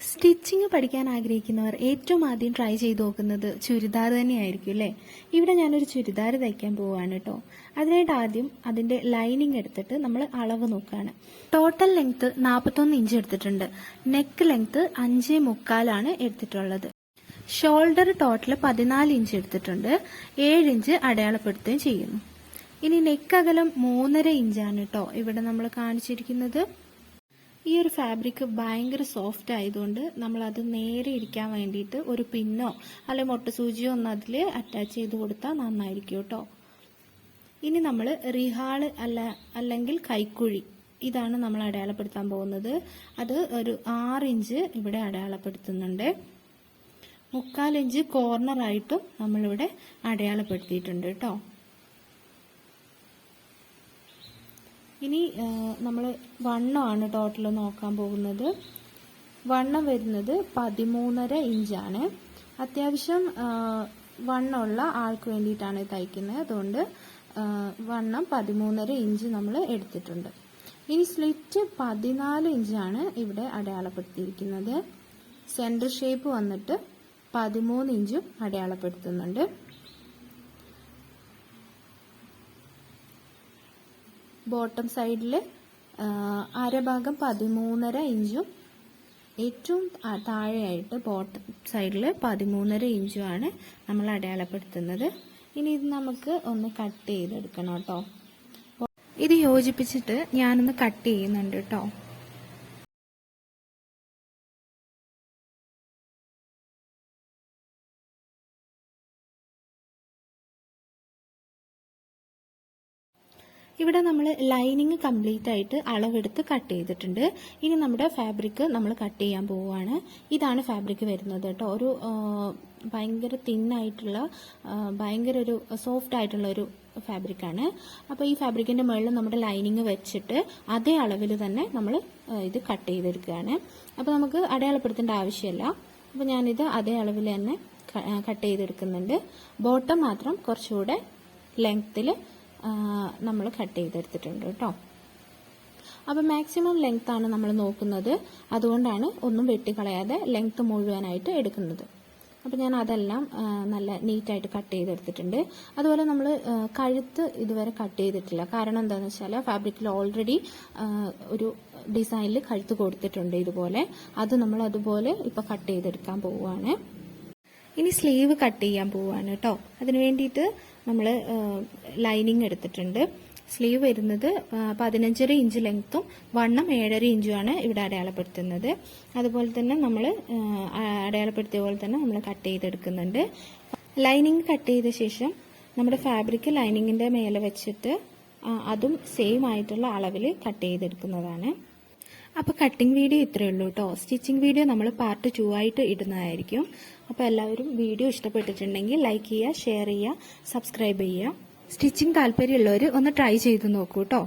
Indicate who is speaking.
Speaker 1: Stitching പഠിക്കാൻ ആഗ്രഹിക്കുന്നവർ ഏറ്റവും ആദ്യം ട്രൈ ചെയ്ത് നോക്കുന്നത് ചുരിദാർ തന്നെയായിരിക്കും അല്ലേ. ഇവിടെ ഞാനൊരു ചുരിദാർ തയ്ക്കാൻ പോവുകയാണ് കേട്ടോ. അതിനായിട്ട് ആദ്യം അതിന്റെ ലൈനിങ് എടുത്തിട്ട് നമ്മൾ അളവ് നോക്കുകയാണ്. ടോട്ടൽ ലെങ്ത് 41 ഇഞ്ച് എടുത്തിട്ടുണ്ട്. നെക്ക് ലെങ്ത് 5.25 എടുത്തിട്ടുള്ളത്. ഷോൾഡർ ടോട്ടൽ 14 ഇഞ്ച് എടുത്തിട്ടുണ്ട്. 7 ഇഞ്ച് അടയാളപ്പെടുത്തുകയും ചെയ്യുന്നു. ഇനി നെക്ക് അകലം 3.5 ഇഞ്ചാണ് കേട്ടോ ഇവിടെ നമ്മൾ കാണിച്ചിരിക്കുന്നത്. ഈ ഒരു ഫാബ്രിക് ഭയങ്കര സോഫ്റ്റ് ആയതുകൊണ്ട് നമ്മൾ അത് നേരെ ഇരിക്കാൻ വേണ്ടിയിട്ട് ഒരു പിന്നോ അല്ലെങ്കിൽ മൊട്ടുസൂചിയോ ഒന്ന് അതിൽ അറ്റാച്ച് ചെയ്ത് കൊടുത്താൽ നന്നായിരിക്കും കേട്ടോ. ഇനി നമ്മൾ റിഹാള് അല്ലെങ്കിൽ കൈക്കുഴി ഇതാണ് നമ്മൾ അടയാളപ്പെടുത്താൻ പോകുന്നത്. അത് ഒരു 6 ഇഞ്ച് ഇവിടെ അടയാളപ്പെടുത്തുന്നുണ്ട്. 3/4 ഇഞ്ച് കോർണറായിട്ടും നമ്മളിവിടെ അടയാളപ്പെടുത്തിയിട്ടുണ്ട് കേട്ടോ. ഇനി നമ്മൾ വണ്ണമാണ് ടോട്ടൽ നോക്കാൻ പോകുന്നത്. വണ്ണം വരുന്നത് 13.5 ഇഞ്ചാണ്. അത്യാവശ്യം വണ്ണമുള്ള ആൾക്ക് വേണ്ടിയിട്ടാണ് തയ്ക്കുന്നത്. അതുകൊണ്ട് വണ്ണം 13.5 ഇഞ്ച് നമ്മൾ എടുത്തിട്ടുണ്ട്. ഇനി സ്ലിറ്റ് 14 ഇഞ്ചാണ് ഇവിടെ അടയാളപ്പെടുത്തിയിരിക്കുന്നത്. സെൻറ്റർ ഷേപ്പ് വന്നിട്ട് 13 ഇഞ്ചും അടയാളപ്പെടുത്തുന്നുണ്ട്. ബോട്ടം സൈഡിൽ അരഭാഗം 13.5 ഇഞ്ചും ഏറ്റവും താഴെയായിട്ട് ബോട്ടം സൈഡിൽ 13.5 ഇഞ്ചുമാണ് നമ്മൾ അടയാളപ്പെടുത്തുന്നത്. ഇനി ഇത് നമുക്ക് ഒന്ന് കട്ട് ചെയ്തെടുക്കണം കേട്ടോ. ഇത് യോജിപ്പിച്ചിട്ട് ഞാനൊന്ന് കട്ട് ചെയ്യുന്നുണ്ട് കേട്ടോ. ഇവിടെ നമ്മൾ ലൈനിങ് കംപ്ലീറ്റ് ആയിട്ട് അളവെടുത്ത് കട്ട് ചെയ്തിട്ടുണ്ട്. ഇനി നമ്മുടെ ഫാബ്രിക് നമ്മൾ കട്ട് ചെയ്യാൻ പോവുകയാണ്. ഇതാണ് ഫാബ്രിക് വരുന്നത് കേട്ടോ. ഒരു ഭയങ്കര തിന്നായിട്ടുള്ള ഭയങ്കര ഒരു സോഫ്റ്റ് ആയിട്ടുള്ള ഒരു ഫാബ്രിക്കാണ്. അപ്പോൾ ഈ ഫാബ്രിക്കിന്റെ മുകളിൽ നമ്മുടെ ലൈനിങ് വെച്ചിട്ട് അതേ അളവിൽ തന്നെ നമ്മൾ ഇത് കട്ട് ചെയ്തെടുക്കുകയാണ്. അപ്പോൾ നമുക്ക് അടയാളപ്പെടുത്തേണ്ട ആവശ്യമില്ല. അപ്പോൾ ഞാനിത് അതേ അളവിൽ തന്നെ കട്ട് ചെയ്തെടുക്കുന്നുണ്ട്. ബോട്ടം മാത്രം കുറച്ചുകൂടെ ലെങ്ത്തിൽ നമ്മൾ കട്ട് ചെയ്തെടുത്തിട്ടുണ്ട് കേട്ടോ. അപ്പോൾ മാക്സിമം ലെങ്ത് ആണ് നമ്മൾ നോക്കുന്നത്. അതുകൊണ്ടാണ് ഒന്നും വെട്ടിക്കളയാതെ ലെങ്ത് മുഴുവനായിട്ട് എടുക്കുന്നത്. അപ്പോൾ ഞാൻ അതെല്ലാം നല്ല നീറ്റായിട്ട് കട്ട് ചെയ്തെടുത്തിട്ടുണ്ട്. അതുപോലെ നമ്മൾ കഴുത്ത് ഇതുവരെ കട്ട് ചെയ്തിട്ടില്ല. കാരണം എന്താണെന്ന് വെച്ചാൽ ഫാബ്രിക്കിൽ ഓൾറെഡി ഒരു ഡിസൈനിൽ കഴുത്ത് കൊടുത്തിട്ടുണ്ട് ഇതുപോലെ. അത് നമ്മൾ അതുപോലെ ഇപ്പോൾ കട്ട് ചെയ്തെടുക്കാൻ പോവുകയാണ്. ഇനി സ്ലീവ് കട്ട് ചെയ്യാൻ പോവുകയാണ് കേട്ടോ. അതിന് വേണ്ടിയിട്ട് നമ്മൾ ലൈനിങ് എടുത്തിട്ടുണ്ട്. സ്ലീവ് വരുന്നത് 15.5 ഇഞ്ച് ലെങ്ത്തും വണ്ണം 7.5 ഇഞ്ചുമാണ് ഇവിടെ അടയാളപ്പെടുത്തുന്നത്. അതുപോലെ തന്നെ നമ്മൾ അടയാളപ്പെടുത്തിയ പോലെ തന്നെ നമ്മൾ കട്ട് ചെയ്തെടുക്കുന്നുണ്ട്. ലൈനിങ് കട്ട് ചെയ്ത ശേഷം നമ്മുടെ ഫാബ്രിക് ലൈനിങ്ങിന്റെ മേലെ വെച്ചിട്ട് അതും സെയിം ആയിട്ടുള്ള അളവിൽ കട്ട് ചെയ്തെടുക്കുന്നതാണ്. അപ്പോൾ കട്ടിംഗ് വീഡിയോ ഇത്രയേ ഉള്ളൂ കേട്ടോ. സ്റ്റിച്ചിങ് വീഡിയോ നമ്മൾ പാർട്ട് 2 ആയിട്ട് ഇടുന്നതായിരിക്കും. അപ്പോൾ എല്ലാവരും വീഡിയോ ഇഷ്ടപ്പെട്ടിട്ടുണ്ടെങ്കിൽ ലൈക്ക് ചെയ്യുക, ഷെയർ ചെയ്യുക, സബ്സ്ക്രൈബ് ചെയ്യുക. സ്റ്റിച്ചിങ് താല്പര്യമുള്ളവർ ഒന്ന് ട്രൈ ചെയ്ത് നോക്കൂ കേട്ടോ.